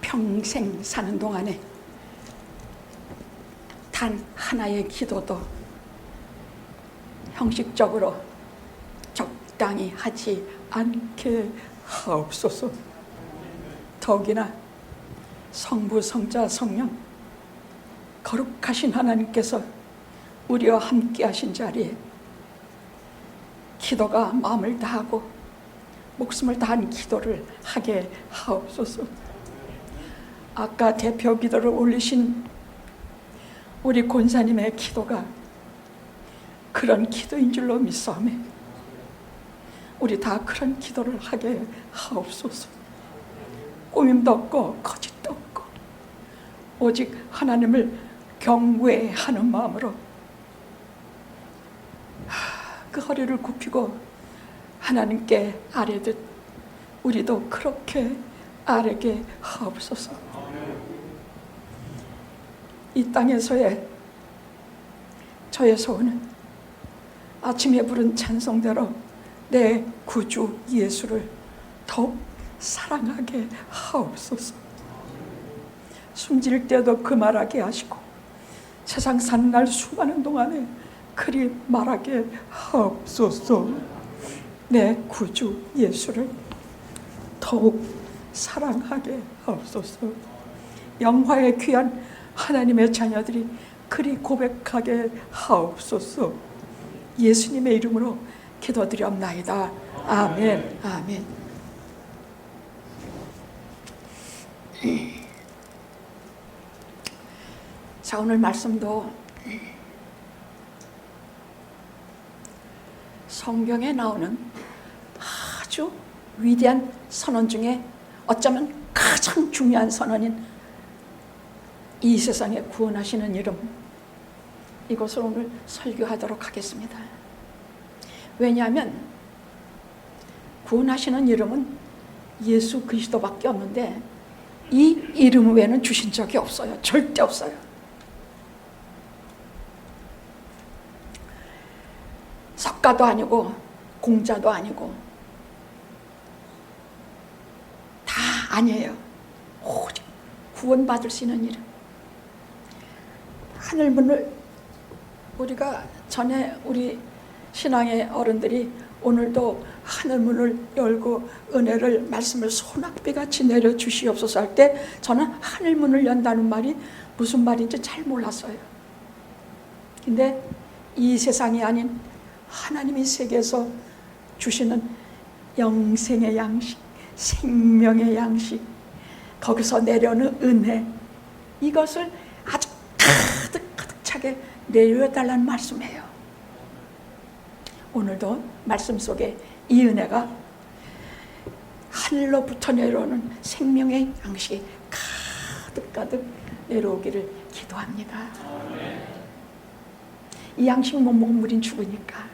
평생 사는 동안에 단 하나의 기도도 형식적으로 적당히 하지 않게 하옵소서. 더욱이나 성부, 성자, 성령 거룩하신 하나님께서 우리와 함께 하신 자리에 기도가 마음을 다하고 목숨을 다한 기도를 하게 하옵소서. 아까 대표 기도를 올리신 우리 권사님의 기도가 그런 기도인 줄로 믿사오매 우리 다 그런 기도를 하게 하옵소서. 꾸밈도 없고 거짓도 없고 오직 하나님을 경외하는 마음으로 그 허리를 굽히고 하나님께 아뢰듯 우리도 그렇게 아뢰게 하옵소서. 이 땅에서의 저의 소원은 아침에 부른 찬송대로 내 구주 예수를 더욱 사랑하게 하옵소서. 숨질 때도 그 말하게 하시고 세상 사는 날 수많은 동안에 그리 말하게 하옵소서. 내 구주 예수를 더욱 사랑하게 하옵소서. 영화의 귀한 하나님의 자녀들이 그리 고백하게 하옵소서. 예수님의 이름으로 기도드리옵나이다. 아멘. 아멘. 자, 오늘 말씀도 성경에 나오는 아주 위대한 선언 중에 어쩌면 가장 중요한 선언인 이 세상에 구원하시는 이름, 이것을 오늘 설교하도록 하겠습니다. 왜냐하면 구원하시는 이름은 예수 그리스도밖에 없는데 이 이름 외에는 주신 적이 없어요. 절대 없어요. 석가도 아니고 공자도 아니고 다 아니에요. 오직 구원받을 수 있는 이름. 하늘문을 우리가 전에 우리 신앙의 어른들이 오늘도 하늘문을 열고 은혜를 말씀을 소낙비같이 내려주시옵소서 할 때 저는 하늘문을 연다는 말이 무슨 말인지 잘 몰랐어요. 근데 이 세상이 아닌 하나님이 세계에서 주시는 영생의 양식, 생명의 양식, 거기서 내려오는 은혜, 이것을 아주 가득 차게 내려달라는 말씀이에요. 오늘도 말씀 속에 이 은혜가 하늘로부터 내려오는 생명의 양식이 가득 내려오기를 기도합니다. 이 양식 못 먹으면 우린 죽으니까.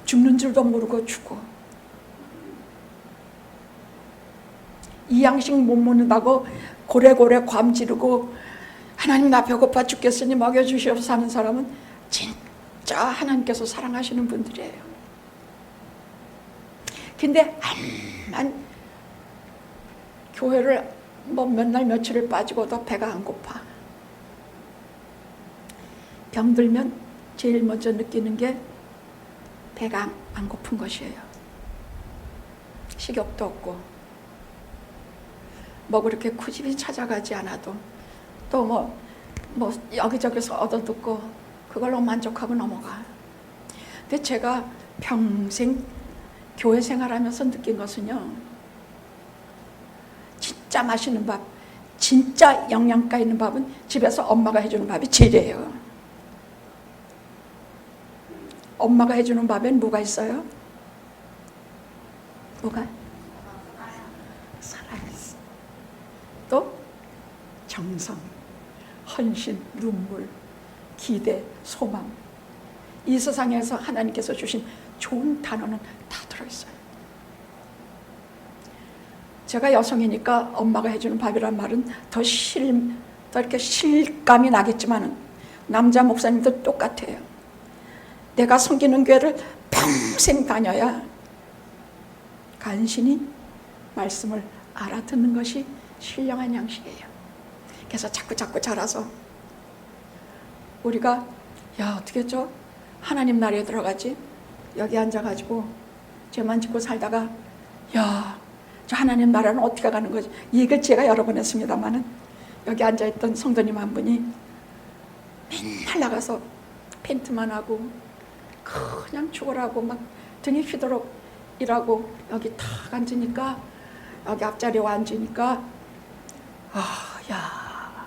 죽는 줄도 모르고 죽어. 이 양식 못 먹는다고 고래고래 괌 지르고 하나님 나 배고파 죽겠으니 먹여주시옵소서 하는 사람은 진짜 하나님께서 사랑하시는 분들이에요. 근데 암만 교회를 뭐 몇 날 며칠을 빠지고도 배가 안 고파. 병들면 제일 먼저 느끼는 게 배가 안 고픈 것이에요. 식욕도 없고 뭐 그렇게 굳이 찾아가지 않아도 또 뭐 여기저기서 얻어듣고 그걸로 만족하고 넘어가. 근데 제가 평생 교회 생활하면서 느낀 것은요, 진짜 맛있는 밥, 진짜 영양가 있는 밥은 집에서 엄마가 해주는 밥이 제일이에요. 엄마가 해주는 밥엔 뭐가 있어요? 뭐가? 살아있어. 또 정성, 헌신, 눈물, 기대, 소망. 이 세상에서 하나님께서 주신 좋은 단어는 다 들어있어요. 제가 여성이니까 엄마가 해주는 밥이란 말은 더 이렇게 실감이 나겠지만 남자 목사님도 똑같아요. 내가 섬기는 교회를 평생 다녀야 간신히 말씀을 알아듣는 것이 신령한 양식이에요. 그래서 자꾸 자라서 우리가 야 어떻게 했죠? 하나님 나라에 들어가지? 여기 앉아가지고 죄만 짓고 살다가 야 저 하나님 나라는 어떻게 가는 거지? 이 얘기를 제가 여러 번 했습니다마는 여기 앉아있던 성도님 한 분이 맨날 나가서 팬트만 하고 그냥 죽으라고 막 등이 휘도록 일하고 여기 탁 앉으니까 여기 앞자리에 앉으니까 야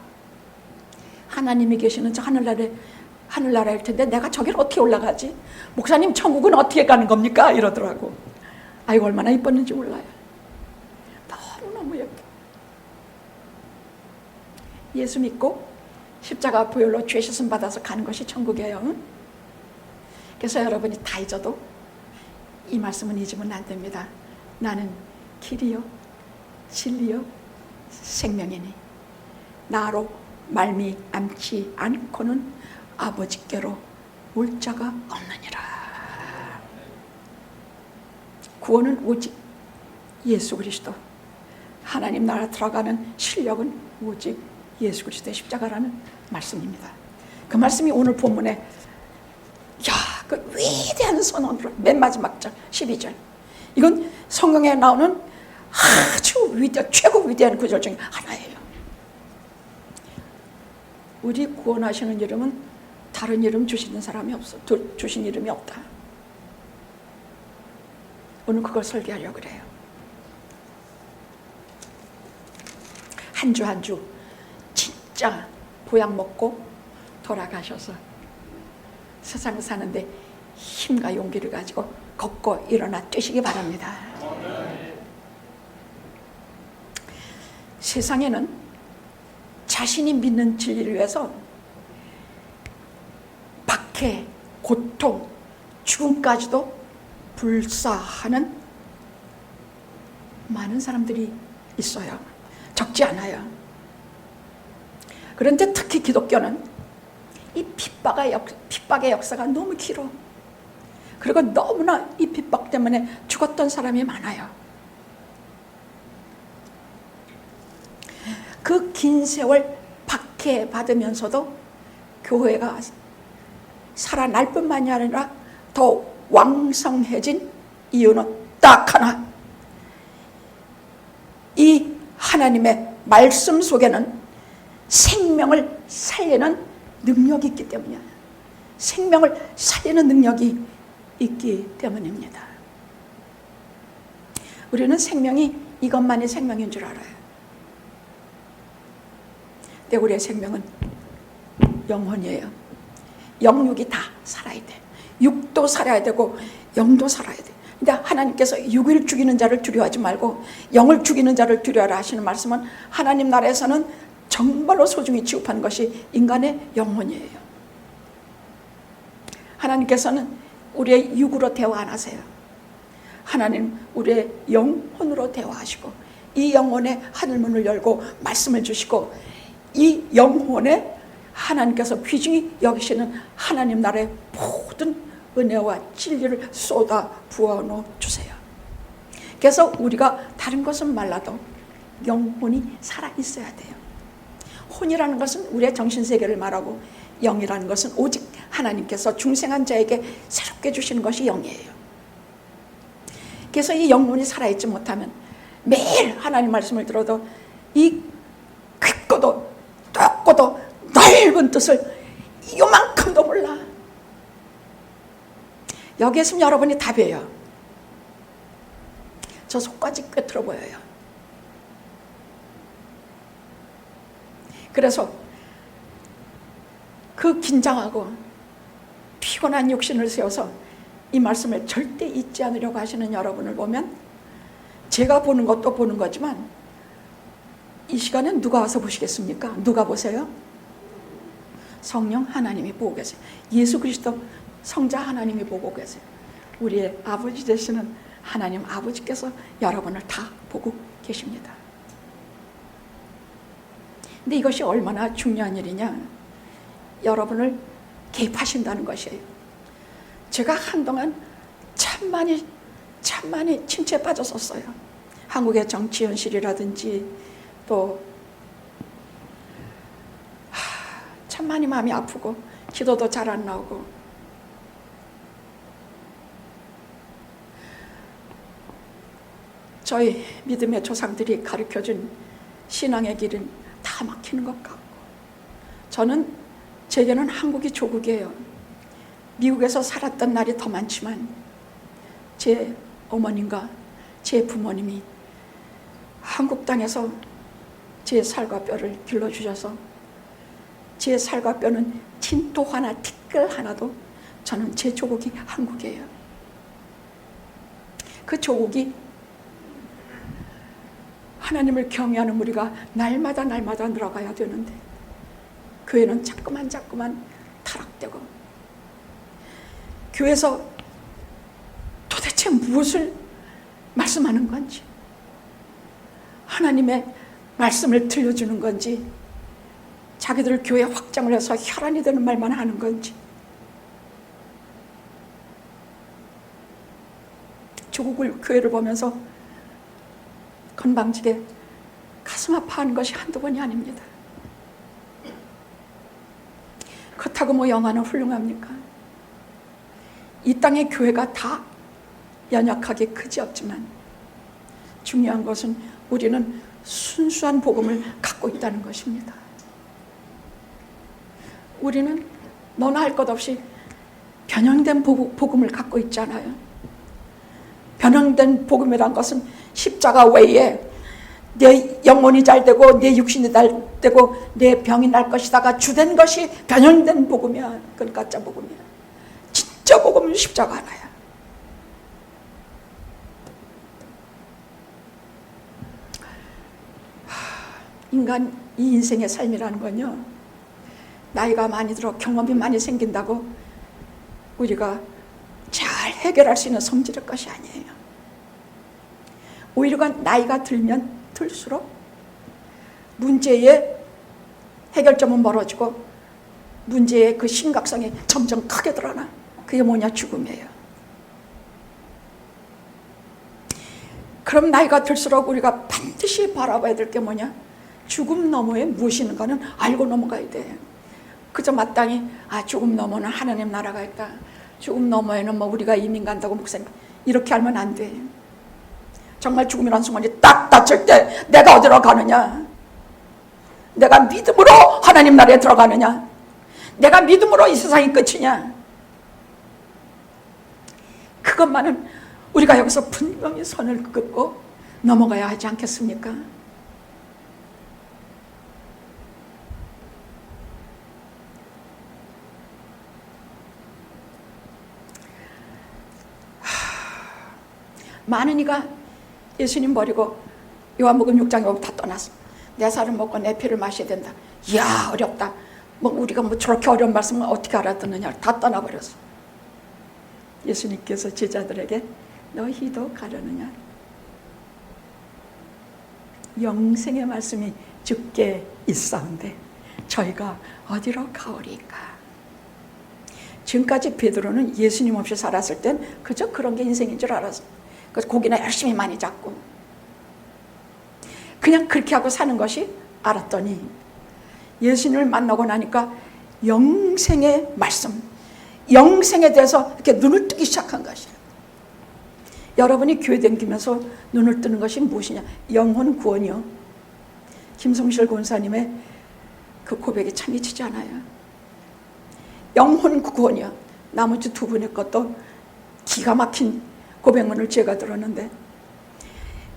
하나님이 계시는 저 하늘나라일 텐데 내가 저기를 어떻게 올라가지? 목사님 천국은 어떻게 가는 겁니까? 이러더라고. 아이고 얼마나 이뻤는지 몰라요. 너무너무 예뻐. 예수 믿고 십자가 보혈로 죄 씻음 받아서 가는 것이 천국이에요. 응? 그래서 여러분이 다 잊어도 이 말씀은 잊으면 안 됩니다. 나는 길이요 진리요 생명이니 나로 말미암지 않고는 아버지께로 올 자가 없느니라. 구원은 오직 예수 그리스도, 하나님 나라 들어가는 실력은 오직 예수 그리스도의 십자가라는 말씀입니다. 그 말씀이 오늘 본문에 그 위대한 선언으로 맨 마지막 절 12절, 이건 성경에 나오는 아주 최고 위대한 구절 중에 하나예요. 우리 구원하시는 이름은 다른 이름 주시는 사람이 없어. 주신 이름이 없다. 오늘 그걸 설계하려고 그래요. 한 주 한 주 진짜 보약 먹고 돌아가셔서 세상을 사는데 힘과 용기를 가지고 걷고 일어나 뛰시기 바랍니다. 세상에는 자신이 믿는 진리를 위해서 박해, 고통, 죽음까지도 불사하는 많은 사람들이 있어요. 적지 않아요. 그런데 특히 기독교는 이 핍박의 역사가 너무 길어. 그리고 너무나 이 핍박 때문에 죽었던 사람이 많아요. 그 긴 세월 박해받으면서도 교회가 살아날 뿐만이 아니라 더 왕성해진 이유는 딱 하나, 이 하나님의 말씀 속에는 생명을 살리는 능력이 있기 때문이야. 생명을 살리는 능력이 있기 때문입니다. 우리는 생명이 이것만이 생명인 줄 알아요. 근데 우리의 생명은 영혼이에요. 영육이 다 살아야 돼. 육도 살아야 되고 영도 살아야 돼. 근데 하나님께서 육을 죽이는 자를 두려워하지 말고 영을 죽이는 자를 두려워하라 하시는 말씀은 하나님 나라에서는 정말로 소중히 취급하는 것이 인간의 영혼이에요. 하나님께서는 우리의 육으로 대화 안 하세요. 하나님 우리의 영혼으로 대화하시고 이 영혼에 하늘문을 열고 말씀을 주시고 이 영혼에 하나님께서 귀중히 여기시는 하나님 나라의 모든 은혜와 진리를 쏟아 부어 주세요. 그래서 우리가 다른 것은 말라도 영혼이 살아있어야 돼요. 혼이라는 것은 우리의 정신세계를 말하고 영이라는 것은 오직 하나님께서 중생한 자에게 새롭게 주시는 것이 영이에요. 그래서 이 영혼이 살아있지 못하면 매일 하나님 말씀을 들어도 이 깊고도 높고도 넓은 뜻을 요만큼도 몰라. 여기 있으면 여러분이 답이에요. 저 속까지 꿰뚫어 보여요. 그래서 그 긴장하고 피곤한 육신을 세워서 이 말씀을 절대 잊지 않으려고 하시는 여러분을 보면 제가 보는 것도 보는 거지만 이 시간엔 누가 와서 보시겠습니까? 누가 보세요? 성령 하나님이 보고 계세요. 예수 그리스도 성자 하나님이 보고 계세요. 우리의 아버지 되시는 하나님 아버지께서 여러분을 다 보고 계십니다. 근데 이것이 얼마나 중요한 일이냐? 여러분을 개입하신다는 것이에요. 제가 한동안 참 많이 침체에 빠졌었어요. 한국의 정치 현실이라든지 또 참 많이 마음이 아프고 기도도 잘 안 나오고 저희 믿음의 조상들이 가르쳐준 신앙의 길은 다 막히는 것 같고 제게는 한국이 조국이에요. 미국에서 살았던 날이 더 많지만 제 어머님과 제 부모님이 한국 땅에서 제 살과 뼈를 길러주셔서 제 살과 뼈는 진토 하나 티끌 하나도 저는 제 조국이 한국이에요. 그 조국이 하나님을 경외하는 우리가 날마다 늘어가야 되는데 교회는 자꾸만 타락되고 교회에서 도대체 무엇을 말씀하는 건지 하나님의 말씀을 들려주는 건지 자기들 교회 확장을 해서 혈안이 되는 말만 하는 건지 조국을 교회를 보면서 건방지게 가슴 아파하는 것이 한두 번이 아닙니다. 그렇다고 뭐 영화는 훌륭합니까? 이 땅의 교회가 다 연약하게 그지없지만 중요한 것은 우리는 순수한 복음을 갖고 있다는 것입니다. 우리는 너나 할 것 없이 변형된 복음을 갖고 있잖아요. 변형된 복음이란 것은 십자가 외에 내 영혼이 잘 되고 내 육신이 잘 되고 내 병이 날 것이다가 주된 것이 변형된 복음이야. 그건 가짜 복음이야. 진짜 복음은 십자가 하나야. 인간 이 인생의 삶이라는 건요, 나이가 많이 들어 경험이 많이 생긴다고 우리가 잘 해결할 수 있는 성질의 것이 아니에요. 오히려 나이가 들면 들수록 문제의 해결점은 멀어지고 문제의 그 심각성이 점점 크게 드러나. 그게 뭐냐? 죽음이에요. 그럼 나이가 들수록 우리가 반드시 바라봐야 될 게 뭐냐? 죽음 너머에 무엇이 있는가는 알고 넘어가야 돼. 그저 마땅히 죽음 너머는 하나님 나라가 있다, 죽음 너머에는 뭐 우리가 이민 간다고 목사님 이렇게 하면 안 돼. 정말 죽음이라는 순간이 딱 닥칠 때 내가 어디로 가느냐? 내가 믿음으로 하나님 나라에 들어가느냐? 내가 믿음으로 이 세상이 끝이냐? 그것만은 우리가 여기서 분명히 선을 긋고 넘어가야 하지 않겠습니까? 많은 이가 예수님 버리고 요한복음 6장에 보면 다 떠났어. 내 살을 먹고 내 피를 마셔야 된다. 이야, 어렵다. 뭐 우리가 뭐 저렇게 어려운 말씀을 어떻게 알아듣느냐. 다 떠나버렸어. 예수님께서 제자들에게 너희도 가려느냐? 영생의 말씀이 주께 있사온데 저희가 어디로 가오리까? 지금까지 베드로는 예수님 없이 살았을 땐 그저 그런 게 인생인 줄 알았어. 그래서 고기나 열심히 많이 잡고 그냥 그렇게 하고 사는 것이, 알았더니 예수님을 만나고 나니까 영생의 말씀, 영생에 대해서 이렇게 눈을 뜨기 시작한 것이에요. 여러분이 교회 다니면서 눈을 뜨는 것이 무엇이냐? 영혼 구원이요. 김성실 권사님의 그 고백이 참 잊히지 않아요. 영혼 구원이요. 나머지 두 분의 것도 기가 막힌 고백문을 제가 들었는데,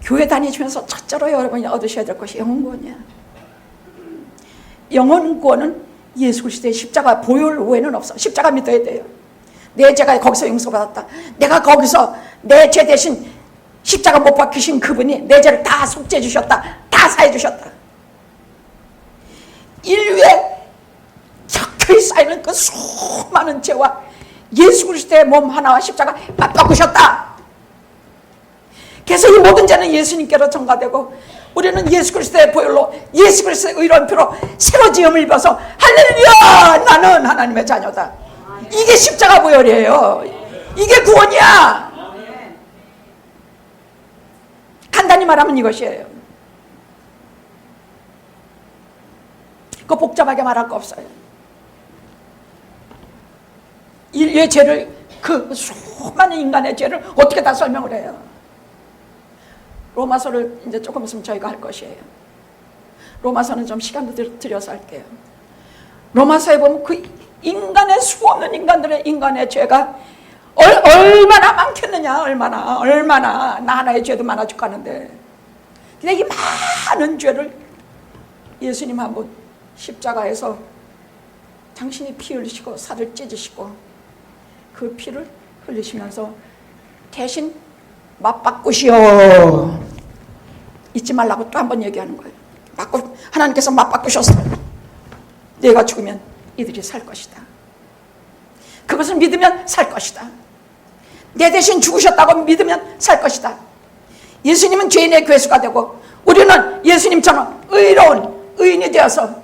교회 다니시면서 첫째로 여러분이 얻으셔야 될 것이 영혼 구원이야. 영혼 구원은 예수 그리스도의 십자가 보혈 외에는 없어. 십자가 믿어야 돼요. 내 죄가 거기서 용서받았다. 내가 거기서 내 죄 대신 십자가 못 박히신 그분이 내 죄를 다 속죄해 주셨다. 다 사해 주셨다. 인류에 적혀이 쌓이는 그 수많은 죄와 예수 그리스도의 몸 하나와 십자가 맞바꾸셨다. 그래서 이 모든 죄는 예수님께로 전가되고 우리는 예수 그리스도의 보혈로, 예수 그리스도의 의로운 피로 새로 지음을 입어서 할렐루야, 나는 하나님의 자녀다. 이게 십자가 보혈이에요. 이게 구원이야. 간단히 간단히 말하면 이것이에요. 그 복잡하게 말할 거 없어요. 인류의 죄를, 그 수많은 인간의 죄를 어떻게 다 설명을 해요. 로마서를 이제 조금 있으면 저희가 할 것이에요. 로마서는 좀 시간도 들여서 할게요. 로마서에 보면 그 인간의 수없는 인간의 죄가 얼마나 많겠느냐. 얼마나 나 하나의 죄도 많아 죽겠는데, 근데 이 많은 죄를 예수님 한 분 십자가에서 당신이 피 흘리시고 살을 찢으시고 그 피를 흘리시면서 대신 맞바꾸시오, 잊지 말라고 또 한 번 얘기하는 거예요. 하나님께서 맞바꾸셨어. 내가 죽으면 이들이 살 것이다. 그것을 믿으면 살 것이다. 내 대신 죽으셨다고 믿으면 살 것이다. 예수님은 죄인의 괴수가 되고 우리는 예수님처럼 의로운 의인이 되어서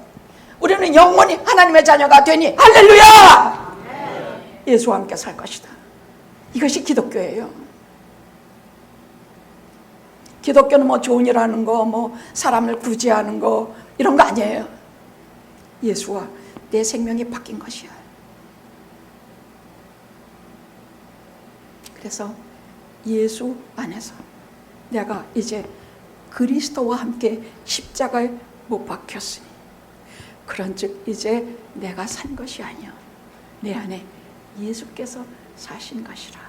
우리는 영원히 하나님의 자녀가 되니 할렐루야! 예수와 함께 살 것이다. 이것이 기독교예요. 기독교는 뭐 좋은 일 하는 거, 뭐 사람을 구제하는 거, 이런 거 아니에요. 예수와 내 생명이 바뀐 것이야. 그래서 예수 안에서 내가 이제 그리스도와 함께 십자가에 못 박혔으니 그런즉 이제 내가 산 것이 아니요 내 안에 예수께서 사신 것이라.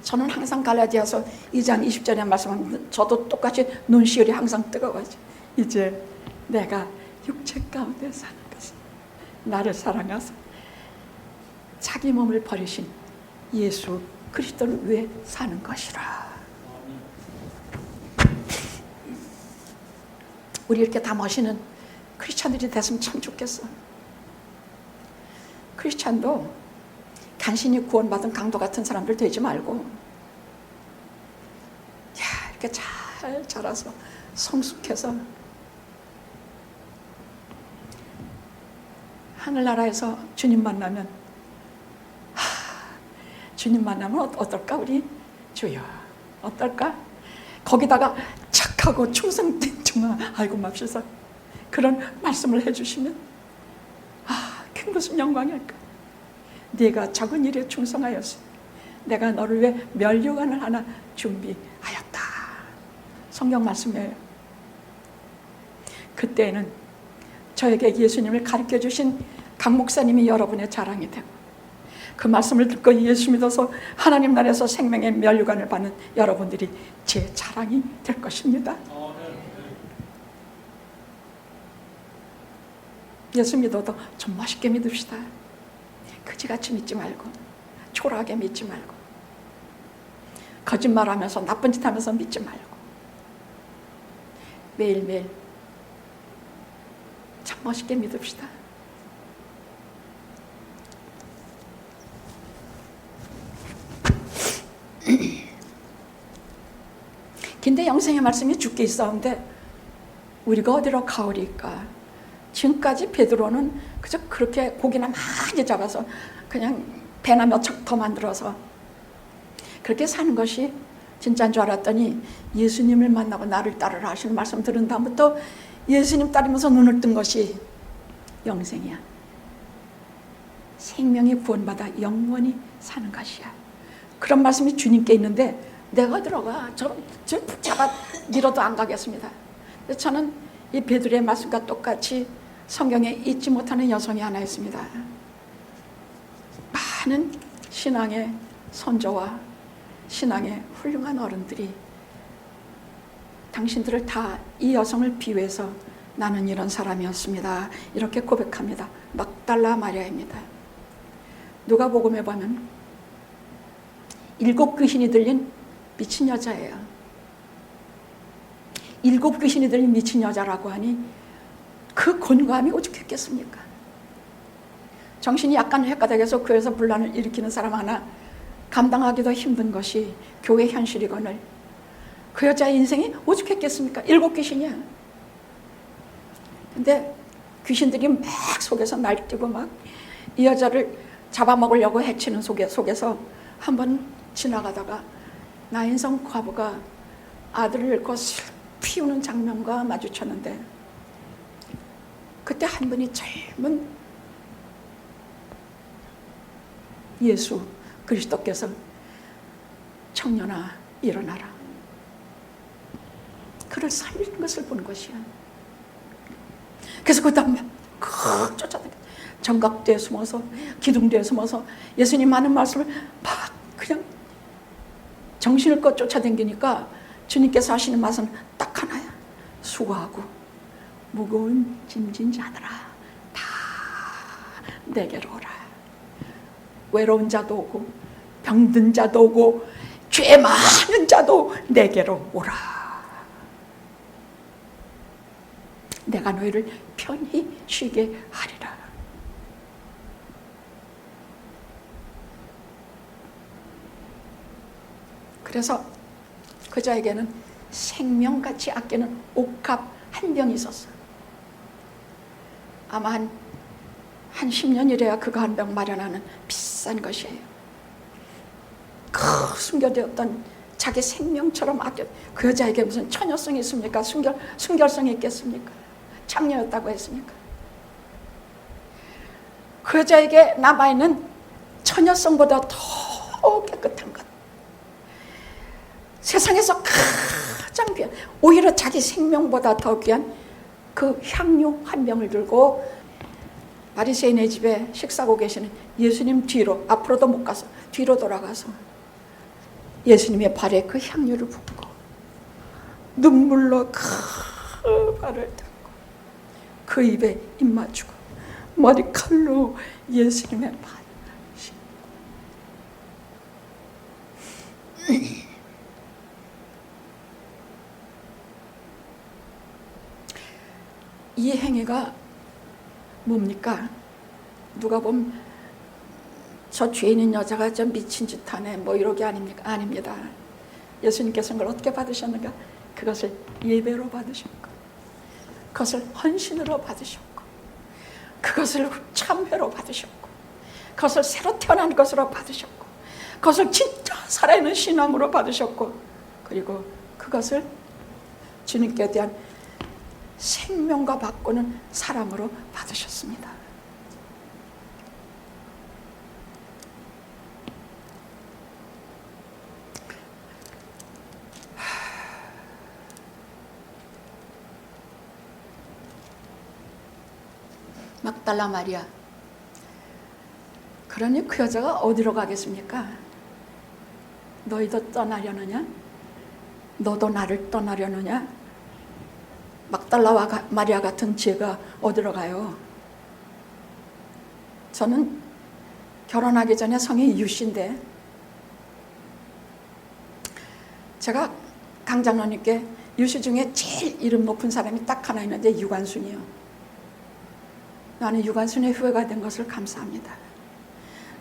저는 항상 갈라디아서 2장 20절에 말씀하면 저도 똑같이 눈시울이 항상 뜨거워져. 이제 내가 육체 가운데 사는 것은 나를 사랑하사 자기 몸을 버리신 예수 그리스도를 위해 사는 것이라. 우리 이렇게 다 멋있는 크리스찬들이 됐으면 참 좋겠어. 크리스찬도 간신히 구원받은 강도 같은 사람들 되지 말고 이렇게 잘 자라서 성숙해서 하늘나라에서 주님 만나면 주님 만나면 어떨까? 우리 주여 어떨까? 거기다가 착하고 충성된 종아 아이고 맙시다 그런 말씀을 해주시면 그 무슨 영광일까? 네가 적은 일에 충성하였으니 내가 너를 위해 면류관을 하나 준비하였다. 성경 말씀이에요. 그때는 저에게 예수님을 가르쳐 주신 강 목사님이 여러분의 자랑이 되고 그 말씀을 듣고 예수 믿어서 하나님 나라에서 생명의 면류관을 받는 여러분들이 제 자랑이 될 것입니다. 예수 믿어도 좀 멋있게 믿읍시다. 그지같이 믿지 말고 초라하게 믿지 말고 거짓말하면서 나쁜 짓 하면서 믿지 말고 매일매일 참 멋있게 믿읍시다. 근데 영생의 말씀이 죽게 있었는데 우리가 어디로 가오리까? 지금까지 베드로는 그저 그렇게 고기나 많이 잡아서 그냥 배나 몇 척 더 만들어서 그렇게 사는 것이 진짜인 줄 알았더니 예수님을 만나고 나를 따르라 하시는 말씀 들은 다음부터 예수님 따르면서 눈을 뜬 것이 영생이야. 생명이 구원받아 영원히 사는 것이야. 그런 말씀이 주님께 있는데 내가 들어가 저를 붙잡아 밀어도 안 가겠습니다. 저는 이 베드로의 말씀과 똑같이 성경에 잊지 못하는 여성이 하나 있습니다. 많은 신앙의 선조와 신앙의 훌륭한 어른들이 당신들을 다 이 여성을 비유해서 나는 이런 사람이었습니다. 이렇게 고백합니다. 막달라 마리아입니다. 누가복음에 보면 7 귀신이 들린 미친 여자예요. 7 귀신이 들린 미친 여자라고 하니 그 곤감이 오죽했겠습니까? 정신이 약간 헷가닥해서 교회에서 분란을 일으키는 사람 하나 감당하기도 힘든 것이 교회 현실이거늘 그 여자의 인생이 오죽했겠습니까? 7 귀신이야. 근데 귀신들이 막 속에서 날뛰고 막 이 여자를 잡아먹으려고 해치는 속에서 한 번 지나가다가 나인성 과부가 아들을 잃고 슬피 우는 장면과 마주쳤는데, 그때 한 분이 젊은 예수 그리스도께서 청년아 일어나라, 그를 살리는 것을 본 것이야. 그래서 그 다음에 쫓아다녔, 정각대에 숨어서, 기둥대에 숨어서 예수님 하는 말씀을 막 그냥 정신을 꺼 쫓아다니니까 주님께서 하시는 말씀은 딱 하나야. 수고하고 무거운 짐진 자들아 다 내게로 오라. 외로운 자도 오고 병든 자도 오고 죄 많은 자도 내게로 오라. 내가 너희를 편히 쉬게 하리라. 그래서 그 자에게는 생명같이 아끼는 옥합 한 병이 있었어. 아마 한 10년 이래야 그거 한 병 마련하는 비싼 것이에요. 그 순결되었던 자기 생명처럼 아껴, 그 여자에게 무슨 처녀성이 있습니까? 순결성이 있겠습니까? 창녀였다고 했으니까. 그 여자에게 남아있는 처녀성보다 더 깨끗한 것, 세상에서 가장 귀한, 오히려 자기 생명보다 더 귀한 그 향유 한 병을 들고 바리새인의 집에 식사하고 계시는 예수님 뒤로, 앞으로도 못 가서 뒤로 돌아가서 예수님의 발에 그 향유를 붓고 눈물로 그 발을 닦고 그 입에 입 맞추고 머리칼로 예수님의 발을 씻고. 이 행위가 뭡니까? 누가 보면 저 죄 있는 여자가 저 미친 짓 하네 뭐 이러게 아닙니까? 아닙니다. 예수님께서는 그걸 어떻게 받으셨는가? 그것을 예배로 받으셨고, 그것을 헌신으로 받으셨고, 그것을 참회로 받으셨고, 그것을 새로 태어난 것으로 받으셨고, 그것을 진짜 살아있는 신앙으로 받으셨고, 그리고 그것을 주님께 대한 생명과 바꾸는 사랑으로 받으셨습니다. 막달라 마리아, 그러니 그 여자가 어디로 가겠습니까? 너희도 떠나려느냐? 너도 나를 떠나려느냐? 막달라와 마리아 같은 죄가 어디로 가요? 저는 결혼하기 전에 성이 유씨인데, 제가 강장로님께 유씨 중에 제일 이름 높은 사람이 딱 하나 있는데 유관순이요. 나는 유관순의 후회가 된 것을 감사합니다.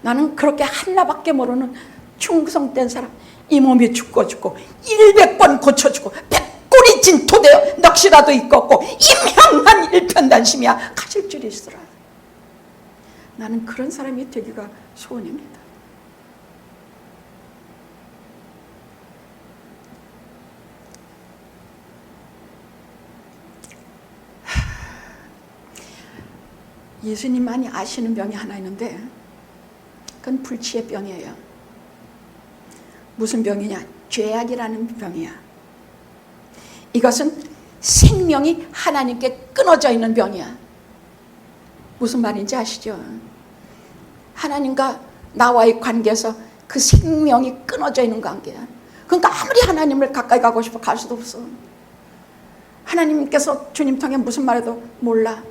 나는 그렇게 하나밖에 모르는 충성된 사람, 이 몸이 죽고 100번 고쳐주고 100골이 진토되어 넋이라도 있겠고 임향한 일편단심이야 가질 줄이 있으라. 나는 그런 사람이 되기가 소원입니다. 예수님만이 아시는 병이 하나 있는데 그건 불치의 병이에요. 무슨 병이냐? 죄악이라는 병이야. 이것은 생명이 하나님께 끊어져 있는 병이야. 무슨 말인지 아시죠? 하나님과 나와의 관계에서 그 생명이 끊어져 있는 관계야. 그러니까 아무리 하나님을 가까이 가고 싶어 갈 수도 없어. 하나님께서 주님 통해 무슨 말해도 몰라.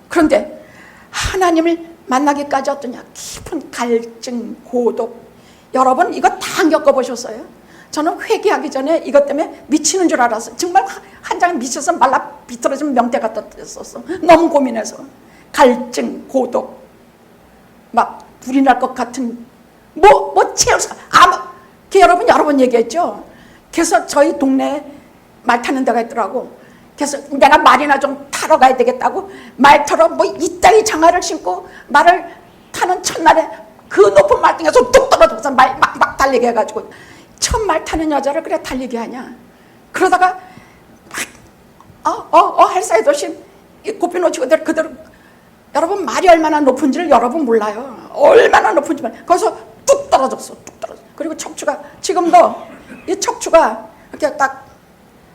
그런데 하나님을 만나기까지 어떠냐? 깊은 갈증, 고독. 여러분 이거 다 겪어보셨어요? 저는 회개하기 전에 이것 때문에 미치는 줄 알았어요. 정말 한 장에 미쳐서 말라 비틀어진 명태 같다 됐었어. 너무 고민해서. 갈증, 고독, 막 불이 날 것 같은 뭐 채울 수 아무. 여러분 여러 번 얘기했죠. 그래서 저희 동네에 말 타는 데가 있더라고. 그래서 내가 말이나 좀 타러 가야 되겠다고 말 타러 뭐 이따위 장화를 신고 말을 타는 첫날에 그 높은 말등에서 뚝 떨어져서 말 막 달리게 해가지고 처음 말 타는 여자를 그래 달리게 하냐. 그러다가 할 사이 없이 고삐 놓치고 그대로. 여러분 말이 얼마나 높은지를 여러분 몰라요. 얼마나 높은지만. 거기서 뚝 떨어졌어. 뚝 떨어졌어. 그리고 척추가 지금도 이 척추가 이렇게 딱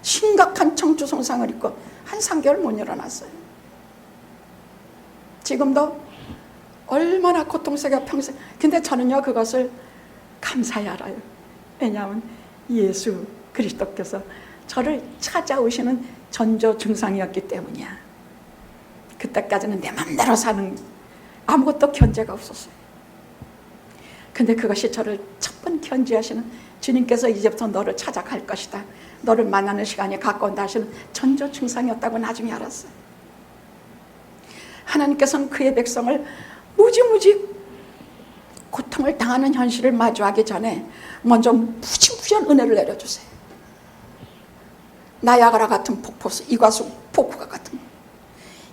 심각한 척추 손상을 입고 한 3개월 못 일어났어요. 지금도 얼마나 고통스럽게 평생. 근데 저는요 그것을 감사히 알아요. 왜냐하면 예수 그리스도께서 저를 찾아오시는 전조 증상이었기 때문이야. 그때까지는 내 맘대로 사는 아무것도 견제가 없었어요. 근데 그것이 저를 첫 번 견제하시는 주님께서 이제부터 너를 찾아갈 것이다, 너를 만나는 시간이 가까운다 하시는 전조 증상이었다고 나중에 알았어요. 하나님께서는 그의 백성을 무지무지 고통을 당하는 현실을 마주하기 전에 먼저 무지무지한 은혜를 내려주세요. 나야가라 같은 폭포수, 이과수 폭포가 같은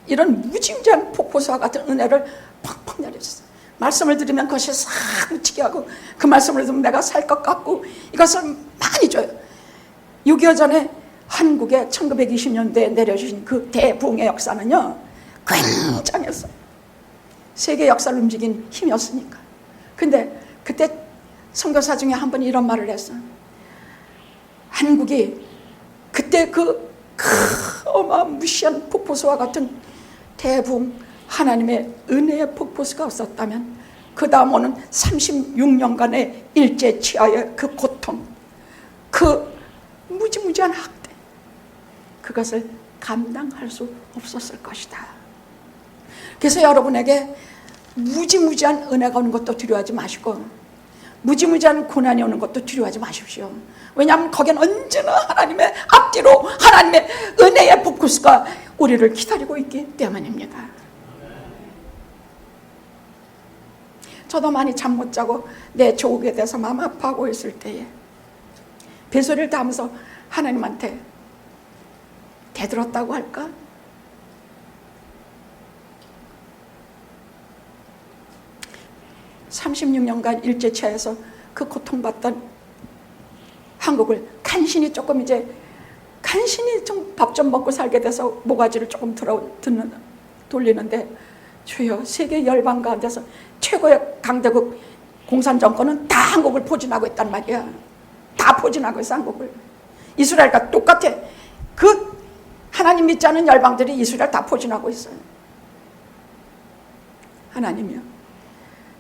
이런 무지무지한 폭포수와 같은 은혜를 팍팍 내려주세요. 말씀을 들으면 그것이 싹 묻히게 하고 그 말씀을 들으면 내가 살 것 같고 이것을 많이 줘요. 6.25 전에 한국에 1920년대에 내려주신 그 대부흥의 역사는요 굉장했어요. 세계 역사를 움직인 힘이었으니까. 근데 그때 선교사 중에 한 분이 이런 말을 했어요. 한국이 그때 그 어마무시한 폭포수와 같은 대부흥 하나님의 은혜의 폭포수가 없었다면 그 다음 오는 36년간의 일제치하의 그 고통, 그 무지무지한 학대, 그것을 감당할 수 없었을 것이다. 그래서 여러분에게 무지무지한 은혜가 오는 것도 두려워하지 마시고 무지무지한 고난이 오는 것도 두려워하지 마십시오. 왜냐하면 거기는 언제나 하나님의 앞뒤로 하나님의 은혜의 폭포수가 우리를 기다리고 있기 때문입니다. 저도 많이 잠 못 자고 내 조국에 대해서 마음 아파하고 있을 때에 배소리를 다하면서 하나님한테 대들었다고 할까? (36년간) 일제치하에서 그 고통받던 한국을 간신히 조금 이제 간신히 좀 밥 좀 먹고 살게 돼서 모가지를 조금 돌리는데 주여 세계 열방 가운데서 최고의 강대국 공산정권은 다 한국을 포진하고 있단 말이야. 다 포진하고 있어 한국을. 이스라엘과 똑같아. 그 하나님 믿지 않은 열방들이 이스라엘 다 포진하고 있어요. 하나님이요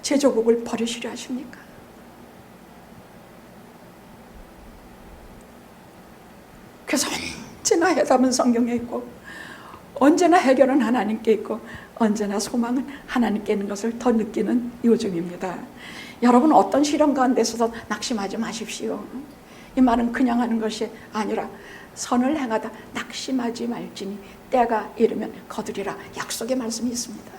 제 조국을 버리시려 하십니까? 그래서 언제나 해답은 성경에 있고 언제나 해결은 하나님께 있고 언제나 소망은 하나님께 있는 것을 더 느끼는 요즘입니다. 여러분 어떤 시련 가운데서도 낙심하지 마십시오. 이 말은 그냥 하는 것이 아니라 선을 행하다 낙심하지 말지니 때가 이르면 거두리라 약속의 말씀이 있습니다.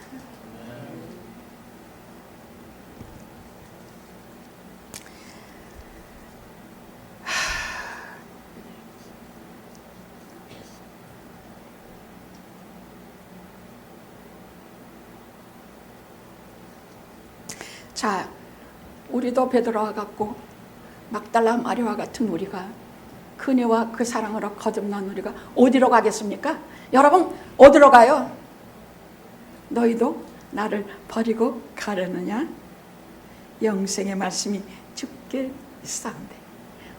자, 우리도 베드로와 같고 막달라 마리아와 같은 우리가 그녀와 그 사랑으로 거듭난 우리가 어디로 가겠습니까? 여러분 어디로 가요? 너희도 나를 버리고 가려느냐? 영생의 말씀이 주께 있사온데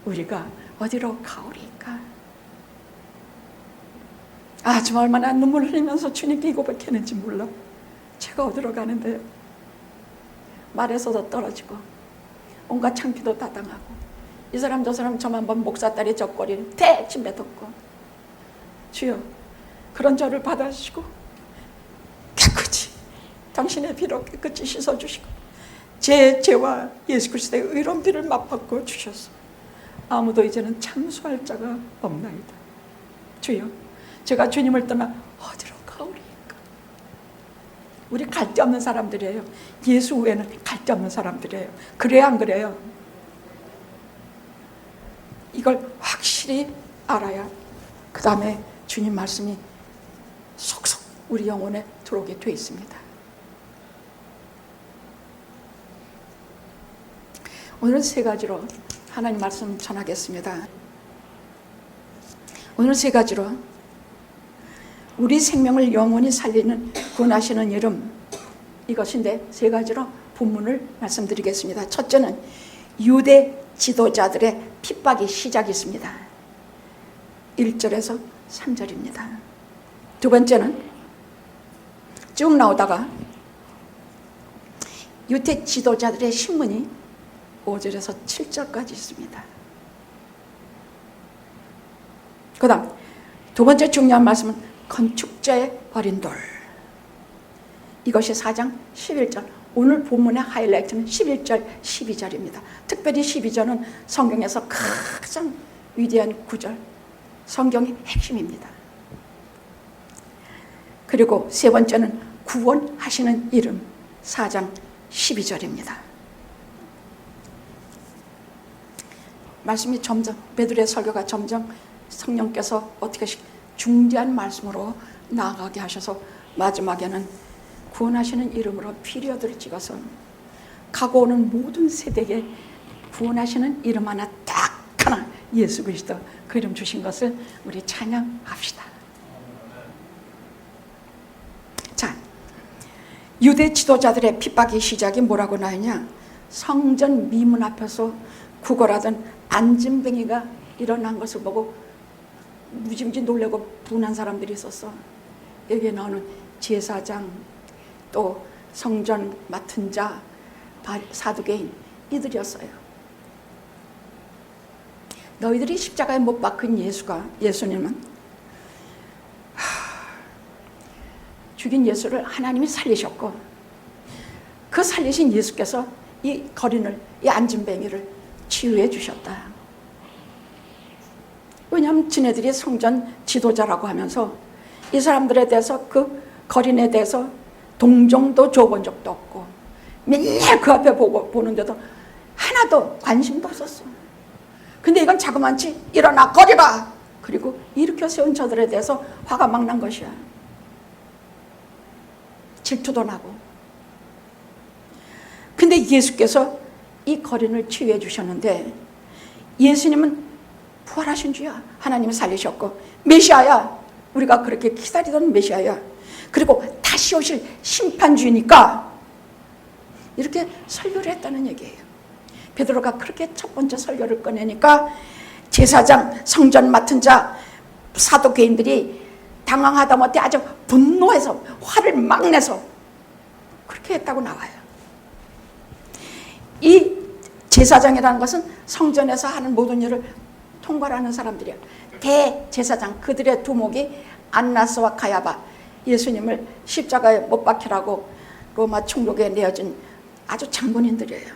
우리가 어디로 가오리까? 좀 얼마나 눈물 흘리면서 주님께 이 고백했는지 몰라. 제가 어디로 가는데요? 말에서도 떨어지고 온갖 창피도 다 당하고 이 사람 저 사람 저만 본 목사딸이 젖거리를 대침 뱉었고 주여 그런 저를 받아주시고 깨끗이 당신의 피로 깨끗이 씻어주시고 제 죄와 예수 그리스도의 의로운 피를 맛바꿔 주셔서 아무도 이제는 참수할 자가 없나이다. 주여 제가 주님을 떠나 어디로 가오리까? 우리 갈 데 없는 사람들이에요. 예수 외에는 갈 데 없는 사람들이에요. 그래야 안 그래요? 이걸 확실히 알아야 그 다음에 주님 말씀이 속속 우리 영혼에 들어오게 돼 있습니다. 오늘은 세 가지로 하나님 말씀 전하겠습니다. 오늘 세 가지로 우리 생명을 영원히 살리는 구원하시는 이름, 이것인데 세 가지로 본문을 말씀드리겠습니다. 첫째는 유대 지도자들의 핍박이 시작이 있습니다. 1절에서 3절입니다. 두 번째는 쭉 나오다가 유대 지도자들의 신문이 5절에서 7절까지 있습니다. 그 다음 두 번째 중요한 말씀은 건축자의 버린 돌, 이것이 4장 11절. 오늘 본문의 하이라이트는 11절, 12절입니다. 특별히 12절은 성경에서 가장 위대한 구절, 성경의 핵심입니다. 그리고 세 번째는 구원하시는 이름, 4장 12절입니다. 말씀이 점점, 베드로의 설교가 점점 성령께서 어떻게 중대한 말씀으로 나아가게 하셔서 마지막에는 구원하시는 이름으로 피리어드를 찍어서 가고 오는 모든 세대에 구원하시는 이름 하나, 딱 하나, 예수 그리스도, 그 이름 주신 것을 우리 찬양합시다. 자, 유대 지도자들의 핍박의 시작이 뭐라고 나오냐? 성전 미문 앞에서 구걸하던 안진뱅이가 일어난 것을 보고 무지무지 놀래고 분한 사람들이 있었어. 여기에 나오는 제사장, 또 성전 맡은 자, 사두개인, 이들이었어요. 너희들이 십자가에 못 박힌 예수님은 죽인 예수를 하나님이 살리셨고, 그 살리신 예수께서 이 거린을, 이 안진뱅이를 치유해 주셨다. 왜냐하면 지네들이 성전 지도자라고 하면서 이 사람들에 대해서, 그 거린에 대해서 동정도 줘본 적도 없고 맨날 그 앞에 보는데도 하나도 관심도 없었어. 근데 이건 자그만치 일어나 거리라, 그리고 일으켜 세운 저들에 대해서 화가 막 난 것이야. 질투도 나고. 근데 예수께서 이 거린을 치유해 주셨는데, 예수님은 부활하신 주야. 하나님이 살리셨고 메시아야. 우리가 그렇게 기다리던 메시아야. 그리고 다시 오실 심판주의니까 이렇게 설교를 했다는 얘기예요. 베드로가 그렇게 첫 번째 설교를 꺼내니까 제사장, 성전 맡은 자, 사도개인들이 당황하다 못해 아주 분노해서 화를 막 내서 그렇게 했다고 나와요. 이 제사장이라는 것은 성전에서 하는 모든 일을 통괄하는 사람들이야. 대제사장, 그들의 두목이 안나스와 가야바, 예수님을 십자가에 못 박히라고 로마 총독에 내어진 아주 장본인들이에요.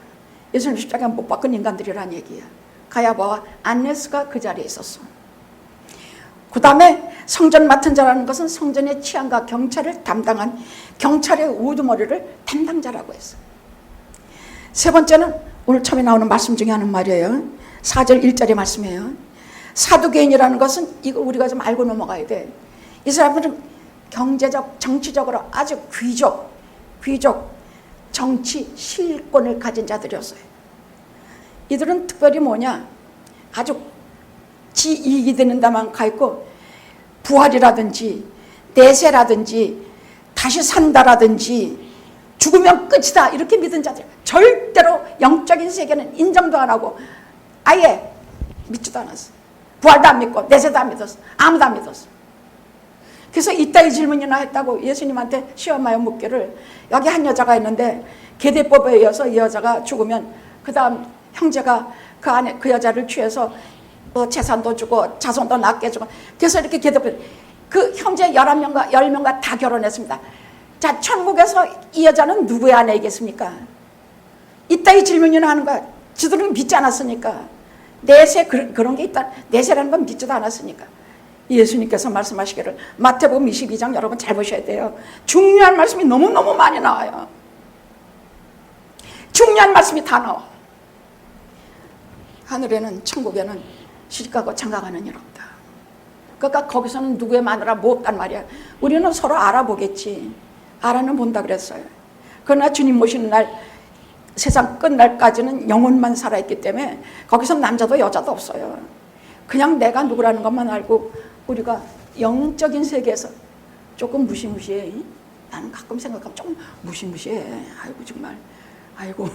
예수님 십자가에 못 박힌 인간들이란 얘기야. 가야바와 안나스가 그 자리에 있었어. 그 다음에 성전 맡은 자라는 것은 성전의 치안과 경찰을 담당한 경찰의 우두머리를 담당자라고 했어. 세 번째는 오늘 처음에 나오는 말씀 중에 하는 말이에요. 4절 1절의 말씀이에요. 사두개인이라는 것은 이거 우리가 좀 알고 넘어가야 돼. 이 사람들은 경제적, 정치적으로 아주 귀족, 정치 실권을 가진 자들이었어요. 이들은 특별히 뭐냐, 아주 지 이익이 되는 데만 가 있고, 부활이라든지 내세라든지 다시 산다라든지 죽으면 끝이다 이렇게 믿은 자들, 절대로 영적인 세계는 인정도 안 하고 아예 믿지도 않았어. 부활도 안 믿고 내세도 안 믿었어. 아무도 안 믿었어. 그래서 이따위 질문이나 했다고 예수님한테 시험하여 묻기를, 여기 한 여자가 있는데 계대법에 의해서 이 여자가 죽으면 그 다음 형제가 그 안에 그 여자를 취해서 뭐 재산도 주고 자손도 낳게 주고, 그래서 이렇게 계대법, 그 형제 11명과 10명과 다 결혼했습니다. 자, 천국에서 이 여자는 누구의 아내이겠습니까? 이따위 질문이나 하는 거야. 지들은 믿지 않았으니까. 내세, 그런 게 있다. 내세라는 건 믿지도 않았으니까. 예수님께서 말씀하시기를, 마태복음 22장 여러분 잘 보셔야 돼요. 중요한 말씀이 너무너무 많이 나와요. 중요한 말씀이 다 나와. 하늘에는, 천국에는 시집가고 장가가는 일 없다. 그러니까 거기서는 누구의 마누라 뭐 없단 말이야. 우리는 서로 알아보겠지. 알아는 본다 그랬어요. 그러나 주님 모시는 날 세상 끝날까지는 영혼만 살아있기 때문에 거기서 남자도 여자도 없어요. 그냥 내가 누구라는 것만 알고 우리가 영적인 세계에서 조금 무시무시해. 나는 가끔 생각하면 조금 무시무시해. 아이고 정말 아이고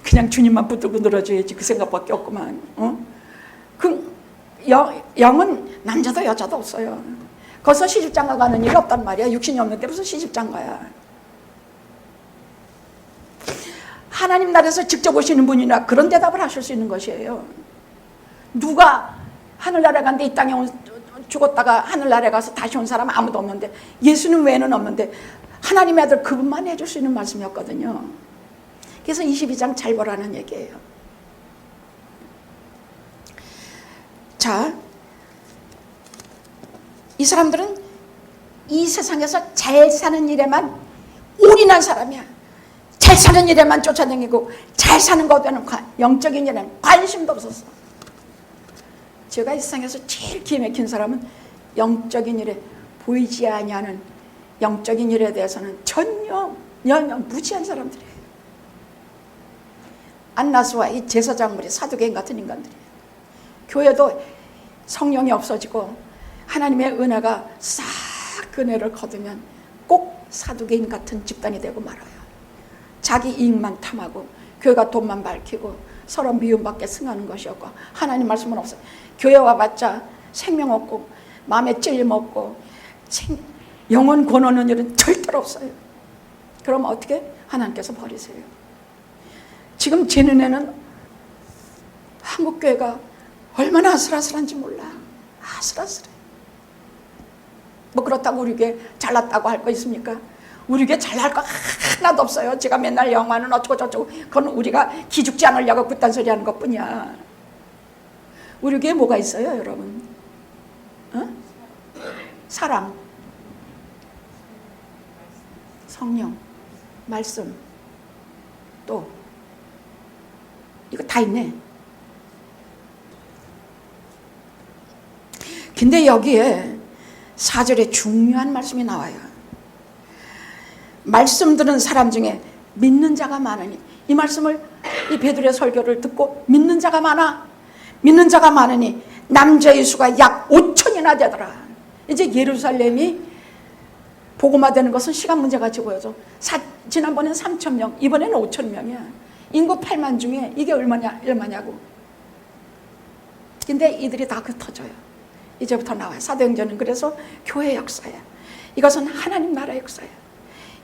그냥 주님만 붙들고 늘어줘야지 그 생각밖에 없구만. 그 영은 남자도 여자도 없어요. 거기서 시집장가 가는 일이 없단 말이야. 육신이 없는데 무슨 시집장가야. 하나님 나라에서 직접 오시는 분이나 그런 대답을 하실 수 있는 것이에요. 누가 하늘나라에 갔는데 이 땅에 죽었다가 하늘나라에 가서 다시 온 사람 아무도 없는데, 예수님 외에는 없는데 하나님의 아들 그분만 해줄 수 있는 말씀이었거든요. 그래서 22장 잘 보라는 얘기예요. 자, 이 사람들은 이 세상에서 잘 사는 일에만 올인한 사람이야. 잘 사는 일에만 쫓아다니고 잘 사는 것에는 영적인 일에는 관심도 없었어. 제가 이 세상에서 제일 기에 막힌 사람은 영적인 일에 보이지 아니하는 영적인 일에 대해서는 전혀 무지한 사람들이에요. 안나스와 이 제사장물이 사두개인 같은 인간들이에요. 교회도 성령이 없어지고 하나님의 은혜가 싹 은혜를 거두면 꼭 사두개인 같은 집단이 되고 말아요. 자기 이익만 탐하고 교회가 돈만 밝히고 서로 미움받게 승하는 것이었고 하나님 말씀은 없어요. 교회 와봤자 생명 없고 마음에 찔림 없고 영혼 권하는 일은 절대로 없어요. 그럼 어떻게? 하나님께서 버리세요. 지금 제 눈에는 한국교회가 얼마나 아슬아슬한지 몰라. 아슬아슬해. 뭐 그렇다고 우리 교회 잘났다고 할 거 있습니까? 우리 교회 잘날 거 하나도 없어요. 제가 맨날 영화는 어쩌고 저쩌고 그건 우리가 기죽지 않으려고 그딴 소리 하는 것뿐이야. 우리 교회에 뭐가 있어요 여러분? 사랑, 성령, 말씀, 또 이거 다 있네. 근데 여기에 4절에 중요한 말씀이 나와요. 말씀 들은 사람 중에 믿는 자가 많으니, 이 말씀을 이 베드로의 설교를 듣고 믿는 자가 많아. 믿는 자가 많으니 남자의 수가 약 5천이나 되더라. 이제 예루살렘이 복음화되는 것은 시간 문제같이 보여서 지난번엔 3,000명, 이번에는 5,000명이야. 인구 8만 중에 이게 얼마냐고. 근데 이들이 다 흩어져요. 이제부터 나와요. 사도행전은 그래서 교회 역사야. 이것은 하나님 나라의 역사야.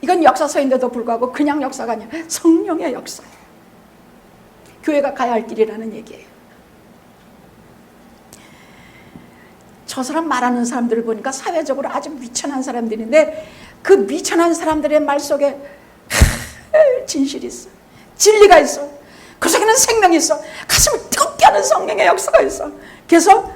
이건 역사서인데도 불구하고 그냥 역사가 아니라 성령의 역사야. 교회가 가야 할 길이라는 얘기예요. 저 사람 말하는 사람들을 보니까 사회적으로 아주 미천한 사람들인데 그 미천한 사람들의 말 속에 진실이 있어. 진리가 있어. 그 속에는 생명이 있어. 가슴을 뜨겁게 하는 성령의 역사가 있어. 그래서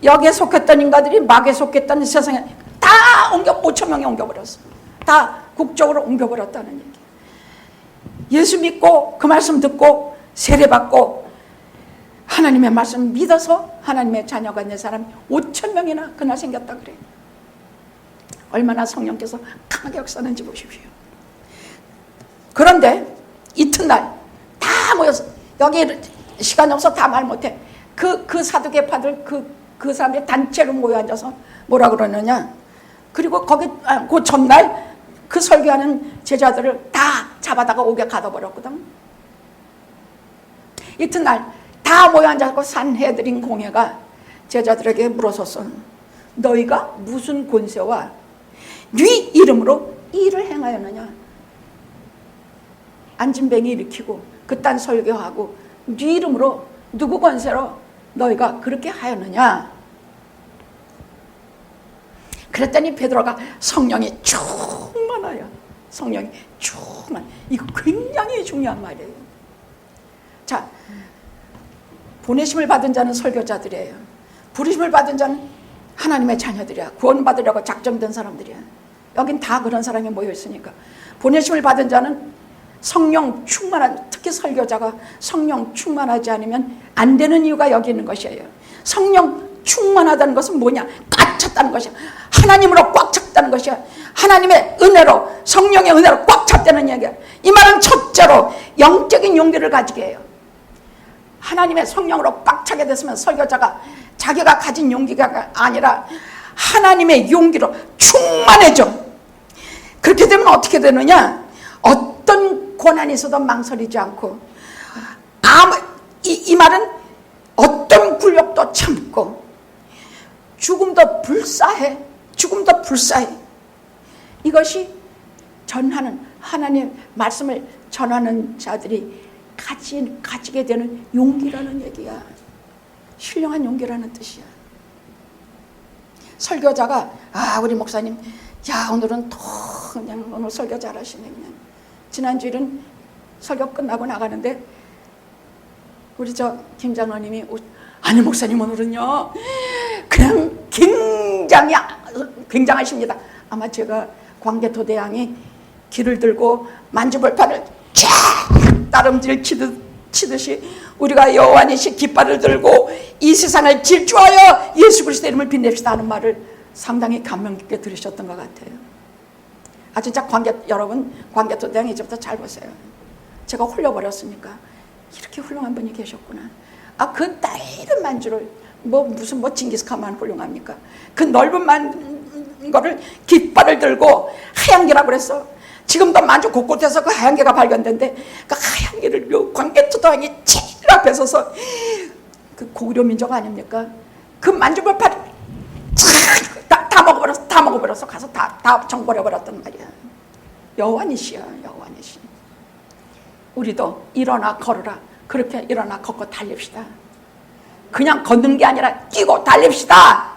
여기에 속했던 인간들이 막에 속했던 세상에 다 5,000명이 옮겨버렸어. 다 국적으로 옮겨버렸다는 얘기. 예수 믿고 그 말씀 듣고 세례받고 하나님의 말씀 믿어서 하나님의 자녀가 된 사람이 5,000명이나 그날 생겼다 그래. 얼마나 성령께서 강하게 역사하는지 보십시오. 그런데 이튿날 다 모여서, 여기 시간이 없어 다 말 못해. 그 사두개파들 그 사람들이 단체로 모여 앉아서 뭐라 그러느냐. 그리고 그 전날 그 설교하는 제자들을 다 잡아다가 옥에 가둬버렸거든. 이튿날 다 모여 앉아서 산헤드린 공회가 제자들에게 물어섰어. 너희가 무슨 권세와 네 이름으로 일을 행하였느냐. 안진뱅이 일으키고 그딴 설교하고 네 이름으로 누구 권세로 너희가 그렇게 하였느냐. 그랬더니 베드로가 성령이 충만하여, 성령이 충만. 이거 굉장히 중요한 말이에요. 자, 보내심을 받은 자는 설교자들이에요. 부르심을 받은 자는 하나님의 자녀들이야. 구원받으려고 작정된 사람들이야. 여긴 다 그런 사람이 모여 있으니까. 보내심을 받은 자는 성령 충만한, 특히 설교자가 성령 충만하지 않으면 안 되는 이유가 여기 있는 것이에요. 성령 충만하다는 것은 뭐냐? 꽉 찼다는 것이야. 하나님으로 꽉 찼다는 것이야. 하나님의 은혜로, 성령의 은혜로 꽉 찼다는 얘기야. 이 말은 첫째로 영적인 용기를 가지게 해요. 하나님의 성령으로 꽉 차게 됐으면 설교자가 자기가 가진 용기가 아니라 하나님의 용기로 충만해져. 그렇게 되면 어떻게 되느냐? 어떤 고난이 있어도 망설이지 않고, 이 말은 어떤 굴욕도 참고, 죽음도 불사해. 죽음도 불사해. 이것이 전하는, 하나님의 말씀을 전하는 자들이 가지게 되는 용기라는 얘기야. 신령한 용기라는 뜻이야. 설교자가 우리 목사님 오늘은 그냥 오늘 설교 잘하시네. 그냥 지난주일은 설교 끝나고 나가는데 우리 김 장로님이 아니 목사님 오늘은요 그냥 굉장하십니다. 아마 제가 광개토대왕이 길을 들고 만주벌판을 쫙 다름질 치듯이 우리가 여호와니시 깃발을 들고 이 세상을 질주하여 예수 그리스도의 이름을 빛냅시다 하는 말을 상당히 감명 깊게 들으셨던 것 같아요. 진짜 여러분 광개토대왕 이제부터 잘 보세요. 제가 홀려버렸으니까 이렇게 훌륭한 분이 계셨구나. 그 넓은 만주를 무슨 징기스칸만 훌륭합니까? 그 넓은 거를 깃발을 들고 하얀 게라고 그랬어. 지금도 만주 곳곳에서 그 하얀 게가 발견된데 그 하얀 게를 광개토대왕이 제일 앞에 서서 그 고구려 민족 아닙니까? 그 만주벌판 다 먹어버렸어. 가서 다 정벌해버렸단 말이야. 여호와니시야, 여호와니시. 우리도 일어나 걸어라. 그렇게 일어나 걷고 달립시다. 그냥 걷는 게 아니라 뛰고 달립시다.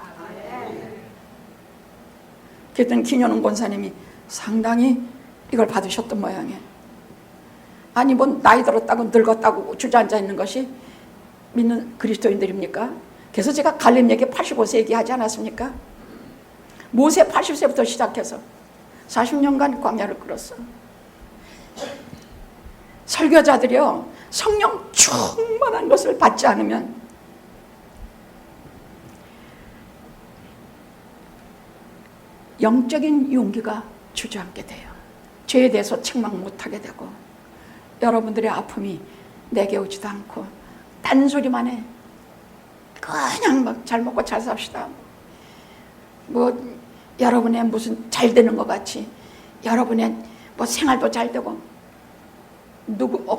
그랬더니 김현웅 권사님이 상당히 이걸 받으셨던 모양이에요. 아니 나이 들었다고 늙었다고 주저앉아 있는 것이 믿는 그리스도인들입니까? 그래서 제가 갈렙 얘기 85세 얘기하지 않았습니까? 모세 80세부터 시작해서 40년간 광야를 끌었어. 설교자들이요 성령 충만한 것을 받지 않으면 영적인 용기가 주저앉게 돼요. 죄에 대해서 책망 못하게 되고, 여러분들의 아픔이 내게 오지도 않고 딴소리만 해. 그냥 잘 먹고 잘 삽시다. 여러분의 무슨 잘 되는 것 같이, 여러분의 생활도 잘 되고,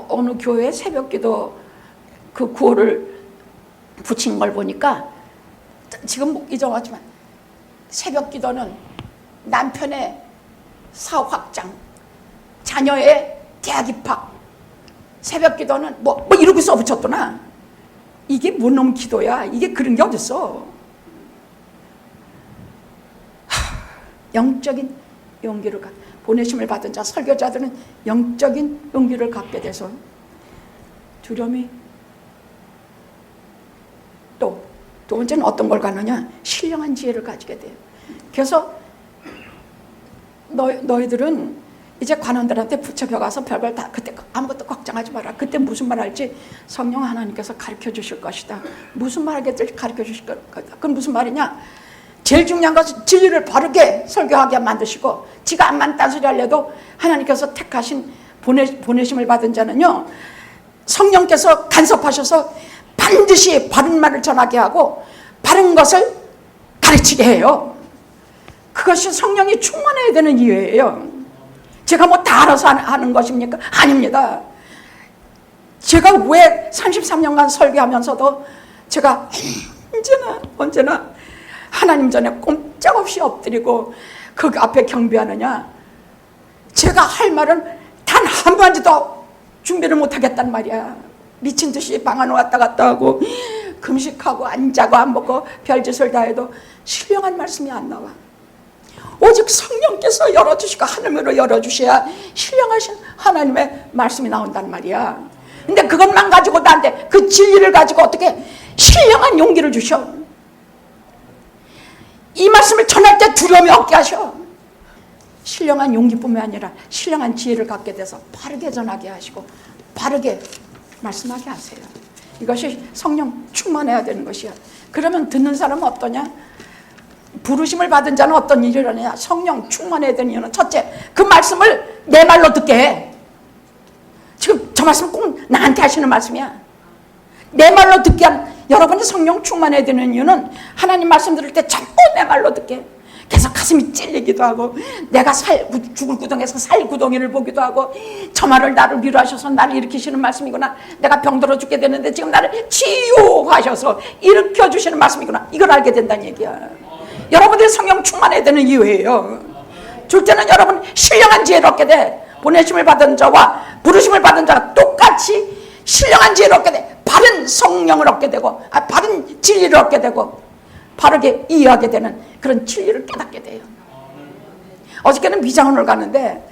어느 교회 새벽기도 그 구호를 붙인 걸 보니까 지금 잊어왔지만 새벽기도는 남편의 사업 확장, 자녀의 대학 입학, 새벽기도는 이렇게 써붙였더나. 이게 뭔 기도야? 이게 그런 게 어딨어? 영적인 용기를 보내심을 받은 자, 설교자들은 영적인 용기를 갖게 돼서 두려움이, 또 두 번째는 어떤 걸 갖느냐? 신령한 지혜를 가지게 돼요. 그래서 너희들은 이제 관원들한테 붙여가서 별걸 다 그때 아무것도 걱정하지 마라. 그때 무슨 말 할지 성령 하나님께서 가르쳐 주실 것이다. 무슨 말 하겠지 가르쳐 주실 거다. 그건 무슨 말이냐? 제일 중요한 것은 진리를 바르게 설교하게 만드시고, 지가 암만 딴소리 하려도 하나님께서 택하신 보내심을 받은 자는요 성령께서 간섭하셔서 반드시 바른 말을 전하게 하고 바른 것을 가르치게 해요. 그것이 성령이 충만해야 되는 이유예요. 제가 다 알아서 하는 것입니까? 아닙니다. 제가 왜 33년간 설교하면서도 제가 언제나 하나님 전에 꼼짝없이 엎드리고 그 앞에 경배하느냐? 제가 할 말은 단 한마디도 준비를 못하겠단 말이야. 미친 듯이 방 안에 왔다 갔다 하고 금식하고 안 자고 안 먹고 별짓을 다 해도 신령한 말씀이 안 나와. 오직 성령께서 열어주시고 하늘으로 열어주셔야 신령하신 하나님의 말씀이 나온단 말이야. 근데 그것만 가지고 나한테 그 진리를 가지고 어떻게 신령한 용기를 주셔. 이 말씀을 전할 때 두려움이 없게 하셔. 신령한 용기뿐만 아니라 신령한 지혜를 갖게 돼서 바르게 전하게 하시고 바르게 말씀하게 하세요. 이것이 성령 충만해야 되는 것이야. 그러면 듣는 사람은 어떠냐? 부르심을 받은 자는 어떤 일을 하느냐? 성령 충만해야 되는 이유는 첫째, 그 말씀을 내 말로 듣게 해. 저 말씀 꼭 나한테 하시는 말씀이야. 내 말로 듣게 여러분이 성령 충만해야 되는 이유는 하나님 말씀 들을 때 전부 내 말로 듣게. 계속 가슴이 찔리기도 하고 내가 죽을 구덩이에서 살 구덩이를 보기도 하고 저 말을 나를 위로하셔서 나를 일으키시는 말씀이구나. 내가 병들어 죽게 되는데 지금 나를 치유하셔서 일으켜주시는 말씀이구나. 이걸 알게 된다는 얘기야. 여러분들이 성령 충만해야 되는 이유예요. 줄 때는 여러분 신령한 지혜를 얻게 돼. 보내심을 받은 자와 부르심을 받은 자가 똑같이 신령한 지혜를 얻게 돼. 바른 성령을 얻게 되고 바른 진리를 얻게 되고 바르게 이해하게 되는 그런 진리를 깨닫게 돼요. 어저께는 미장원을 갔는데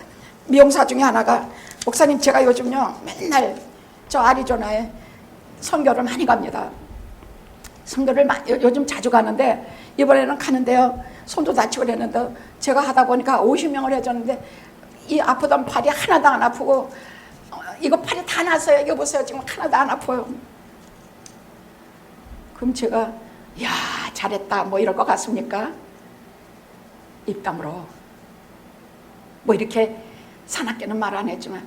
미용사 중에 하나가 목사님 제가 요즘요 맨날 저 아리조나에 선교를 많이 갑니다. 선교를 요즘 자주 가는데 이번에는 가는데요 손도 다치고 그랬는데 제가 하다 보니까 50명을 해줬는데 이 아프던 팔이 하나도 안 아프고 이거 팔이 다 났어요. 이거 보세요. 지금 하나도 안 아파요. 그럼 제가 야 잘했다 뭐 이럴 것 같습니까? 입 다물어. 뭐 이렇게 사납게는 말 안 했지만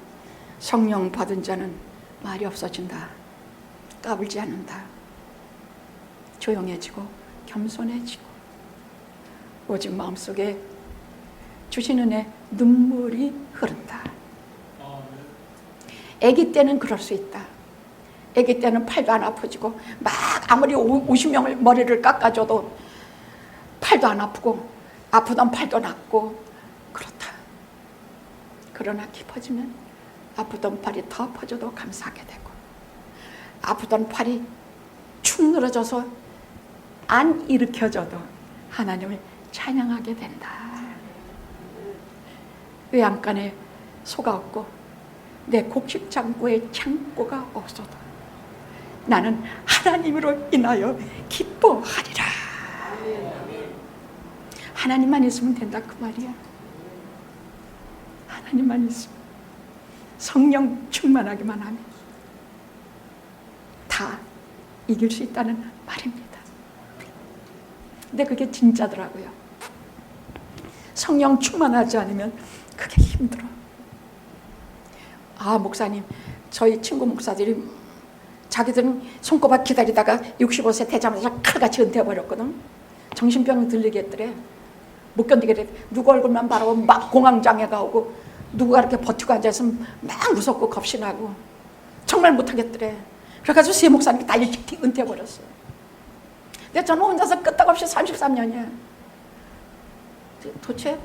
성령 받은 자는 말이 없어진다. 까불지 않는다. 조용해지고 겸손해지고 오직 마음속에 주신 은혜 눈물이 흐른다. 아기 때는 그럴 수 있다. 아기 때는 팔도 안 아프지고 막 아무리 50명을 머리를 깎아줘도 팔도 안 아프고 아프던 팔도 낫고 그렇다. 그러나 깊어지면 아프던 팔이 더 아파져도 감사하게 되고 아프던 팔이 축 늘어져서 안 일으켜져도 하나님을 찬양하게 된다. 외양간에 소가 없고 내 곡식 창고에 창고가 없어도 나는 하나님으로 인하여 기뻐하리라. 하나님만 있으면 된다 그 말이야. 하나님만 있으면 성령 충만하기만 하면 다 이길 수 있다는 말입니다. 근데 그게 진짜더라고요. 성령 충만하지 않으면 그게 힘들어. 아 목사님 저희 친구 목사들이 자기들은 손꼽아 기다리다가 65세 되자마자 칼같이 은퇴해버렸거든. 정신병 들리겠더래. 못 견디겠더래. 누구 얼굴만 바라보면 막 공황장애가 오고 누구가 이렇게 버티고 앉아있으면 막 무섭고 겁신하고 정말 못하겠더래. 그래가지고 세 목사님이 다 일찍 은퇴해버렸어요. 근데 저는 혼자서 끄떡없이 33년이야. 도대체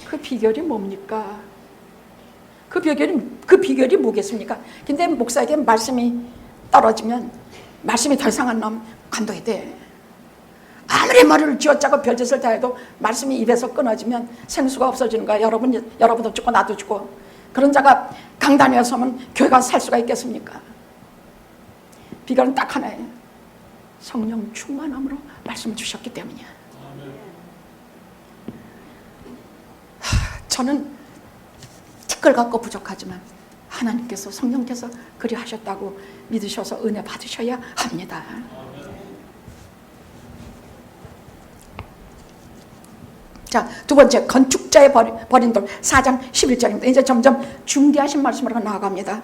그 비결이 뭡니까? 그 비결이 뭐겠습니까? 근데 목사에게 말씀이 떨어지면 말씀이 더 이상 안 나오면 간도해야 돼. 아무리 머리를 쥐어짜고 별짓을 다 해도 말씀이 입에서 끊어지면 생수가 없어지는 거야. 여러분도 죽고 나도 죽고. 그런 자가 강단에 서면 교회가 살 수가 있겠습니까? 비결은 딱 하나예요. 성령 충만함으로 말씀을 주셨기 때문이야. 저는 티끌 갖고 부족하지만 하나님께서 성령께서 그리 하셨다고 믿으셔서 은혜 받으셔야 합니다. 자, 두 번째 건축자의 버린 돌 4장 11절입니다. 이제 점점 중대하신 말씀으로 나아갑니다.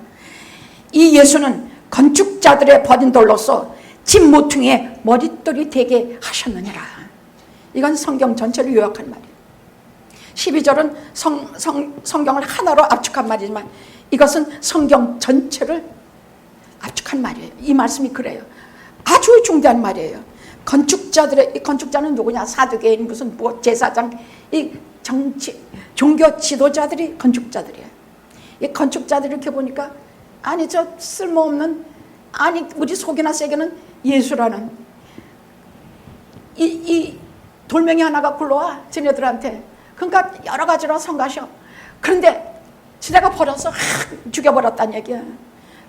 이 예수는 건축자들의 버린 돌로서 집 모퉁이에 머릿돌이 되게 하셨느니라. 이건 성경 전체를 요약한 말이에요. 12절은 성경을 하나로 압축한 말이지만 이것은 성경 전체를 압축한 말이에요. 이 말씀이 그래요. 아주 중대한 말이에요. 이 건축자는 누구냐? 사두개인 무슨 뭐 제사장, 이 종교 지도자들이 건축자들이에요. 이 건축자들 이렇게 보니까 아니 저 쓸모없는 아니 우리 속이나 세게는 예수라는 이 돌멩이 하나가 굴러와 쟤네들한테. 그러니까 여러 가지로 성가셔. 그런데 지네가 버려서 죽여버렸다는 얘기야.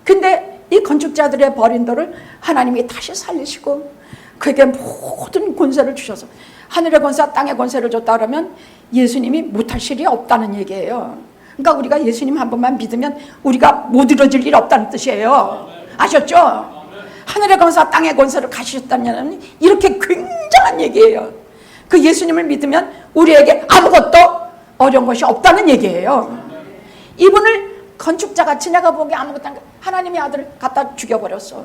근데 이 건축자들의 버린 돌을 하나님이 다시 살리시고 그에게 모든 권세를 주셔서 하늘의 권세와 땅의 권세를 줬다 그러면 예수님이 못할 일이 없다는 얘기예요. 그러니까 우리가 예수님 한 번만 믿으면 우리가 못 이루어질 일 없다는 뜻이에요. 아셨죠? 하늘의 권세와 땅의 권세를 가지셨다면 이렇게 굉장한 얘기예요. 그 예수님을 믿으면 우리에게 아무것도 어려운 것이 없다는 얘기예요. 이분을 건축자같이 내가 보기에 아무것도 하나님의 아들을 갖다 죽여버렸어.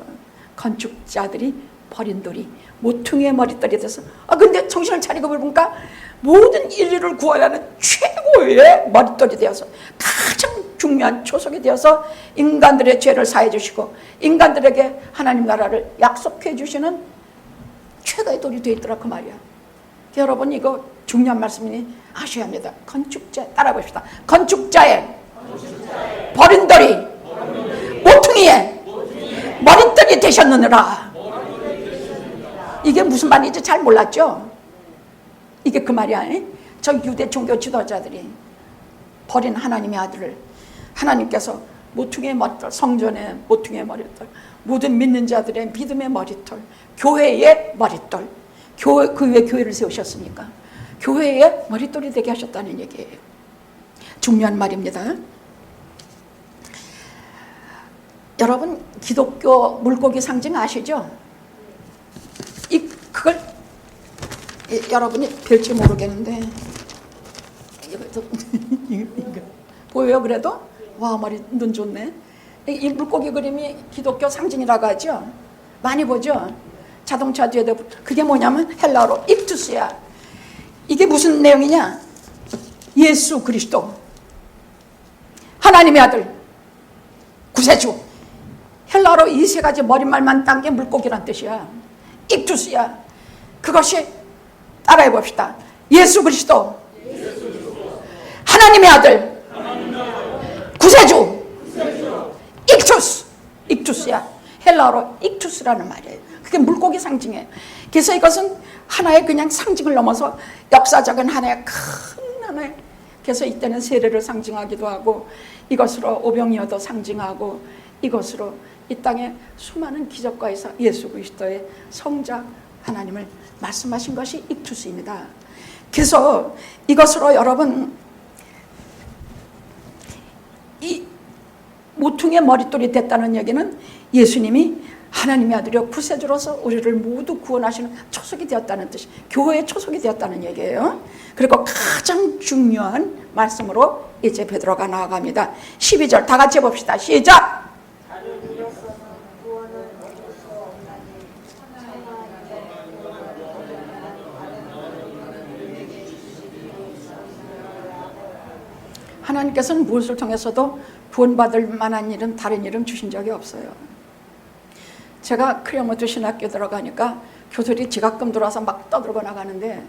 건축자들이 버린 돌이 모퉁이의 머릿돌이 돼서, 근데 정신을 차리고 보니까 모든 인류를 구해야 하는 최고의 머릿돌이 되어서 가장 중요한 초석이 되어서 인간들의 죄를 사해 주시고 인간들에게 하나님 나라를 약속해 주시는 최고의 돌이 되어 있더라 그 말이야. 여러분, 이거 중요한 말씀이니 아셔야 합니다. 건축자 따라 봅시다. 건축자의 버린 돌이 모퉁이의 머릿돌이 되셨느니라. 이게 무슨 말인지 잘 몰랐죠? 이게 그 말이 아니? 저 유대 종교 지도자들이 버린 하나님의 아들을 하나님께서 모퉁이의 머릿돌, 성전의 모퉁이의 머릿돌, 모든 믿는 자들의 믿음의 머릿돌, 교회의 머릿돌, 그 위에 교회를 세우셨으니까 교회의 머릿돌이 되게 하셨다는 얘기예요. 중요한 말입니다. 여러분, 기독교 물고기 상징 아시죠? 그걸 여러분이 뵐지 모르겠는데 이거 보여요? 그래도 와, 머리 눈 좋네. 이 물고기 그림이 기독교 상징이라고 하죠. 많이 보죠. 자동차 뒤에도. 그게 뭐냐면 헬라어로 입투스야. 이게 무슨 내용이냐? 예수 그리스도, 하나님의 아들, 구세주. 헬라어로 이 세 가지 머릿말만 딴 게 물고기란 뜻이야. 입투스야. 그것이 따라해 봅시다. 예수 그리스도, 하나님의 아들, 구세주, 익투스. 익투스야. 헬라어로 익투스라는 말이에요. 그게 물고기 상징이에요. 그래서 이것은 하나의 그냥 상징을 넘어서 역사적인 하나의 큰 하나의, 그래서 이때는 세례를 상징하기도 하고 이것으로 오병이어도 상징하고 이것으로 이 땅에 수많은 기적과 있어 예수 그리스도의 성자 하나님을 말씀하신 것이 익투스입니다. 그래서 이것으로 여러분, 이 모퉁이의 머릿돌이 됐다는 얘기는 예수님이 하나님의 아들이요 구세주로서 우리를 모두 구원하시는 초석이 되었다는 뜻이, 교회의 초석이 되었다는 얘기예요. 그리고 가장 중요한 말씀으로 이제 베드로가 나아갑니다. 12절 다 같이 해봅시다. 시작. 하나님께서는 무엇을 통해서도 구원받을 만한 일은 다른 일은 주신 적이 없어요. 제가 크리어모트 신학교 들어가니까 교수들이 지갑금 들어와서 막 떠들고 나가는데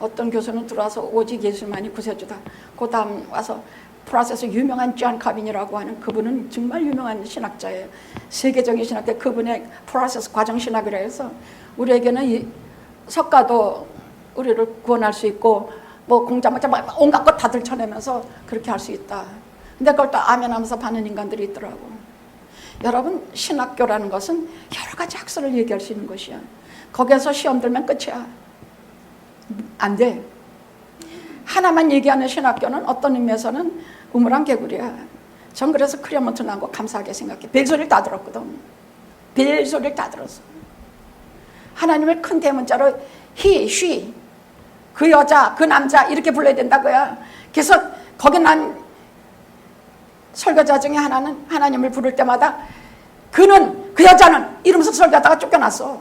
어떤 교수는 들어와서 오직 예수만이 구세주다. 그 다음 와서 프랑스에서 유명한 존 카빈이라고 하는 그분은 정말 유명한 신학자예요. 세계적인 신학자. 그분의 프랑스 과정신학이라 해서 우리에게는 이 석가도 우리를 구원할 수 있고 뭐 공장 온갖 것 다 들춰내면서 그렇게 할 수 있다. 근데 그걸 또 아멘하면서 받는 인간들이 있더라고. 여러분, 신학교라는 것은 여러 가지 학설을 얘기할 수 있는 것이야. 거기에서 시험 들면 끝이야. 안 돼. 하나만 얘기하는 신학교는 어떤 의미에서는 우물안 개구리야. 전 그래서 크리어먼트 나온 거 감사하게 생각해. 벨소리를 다 들었거든. 벨소리를 다 들었어. 하나님을 큰 대문자로 he, she, 그 여자, 그 남자 이렇게 불러야 된다고요. 그래서 거기 난 설교자 중에 하나는 하나님을 부를 때마다 그는, 그 여자는 이러면서 설교하다가 쫓겨났어.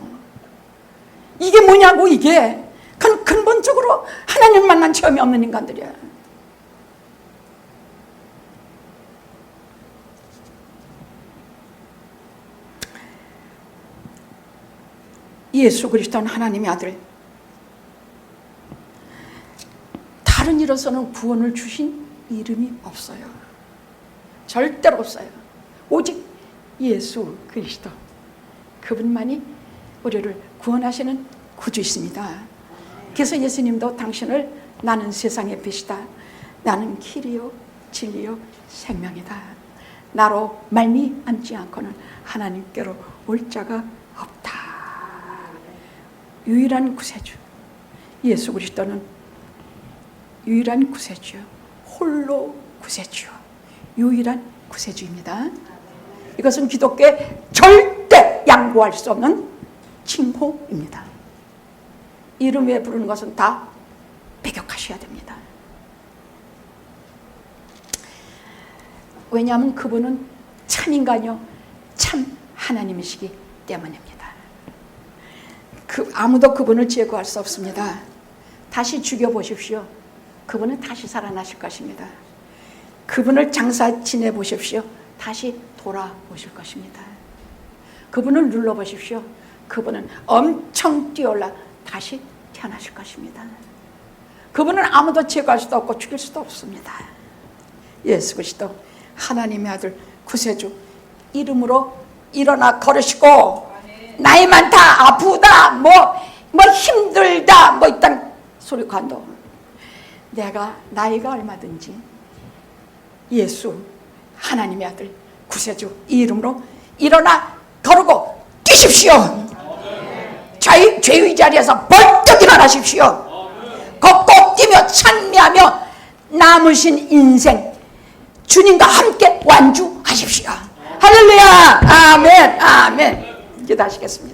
이게 뭐냐고. 이게 근본적으로 하나님 만난 체험이 없는 인간들이야. 예수 그리스도는 하나님의 아들, 다른 이로서는 구원을 주신 이름이 없어요. 절대로 없어요. 오직 예수 그리스도, 그분만이 우리를 구원하시는 구주이십니다. 그래서 예수님도 당신을 나는 세상의 빛이다, 나는 길이요 진리요 생명이다, 나로 말미암지 않고는 하나님께로 올 자가 없다. 유일한 구세주 예수 그리스도는 유일한 구세주요, 홀로 구세주요, 유일한 구세주입니다. 이것은 기독교에 절대 양보할 수 없는 칭호입니다. 이름 외에 부르는 것은 다 배격하셔야 됩니다. 왜냐하면 그분은 참 인간이요 참 하나님이시기 때문입니다. 아무도 그분을 제거할 수 없습니다. 다시 죽여보십시오. 그분은 다시 살아나실 것입니다. 그분을 장사 지내보십시오. 다시 돌아오실 것입니다. 그분을 눌러보십시오. 그분은 엄청 뛰어올라 다시 태어나실 것입니다. 그분은 아무도 제거할 수도 없고 죽일 수도 없습니다. 예수 그리스도 하나님의 아들 구세주 이름으로 일어나 걸으시고 나이 많다 아프다 뭐 힘들다 뭐 이딴 소리 관도 내가 나이가 얼마든지 예수 하나님의 아들 구세주 이 이름으로 일어나 걸고 뛰십시오. 죄의 자리에서 벌떡 일어나십시오. 걷고 뛰며 찬미하며 남으신 인생 주님과 함께 완주하십시오. 할렐루야. 아멘. 아멘. 기도하시겠습니다.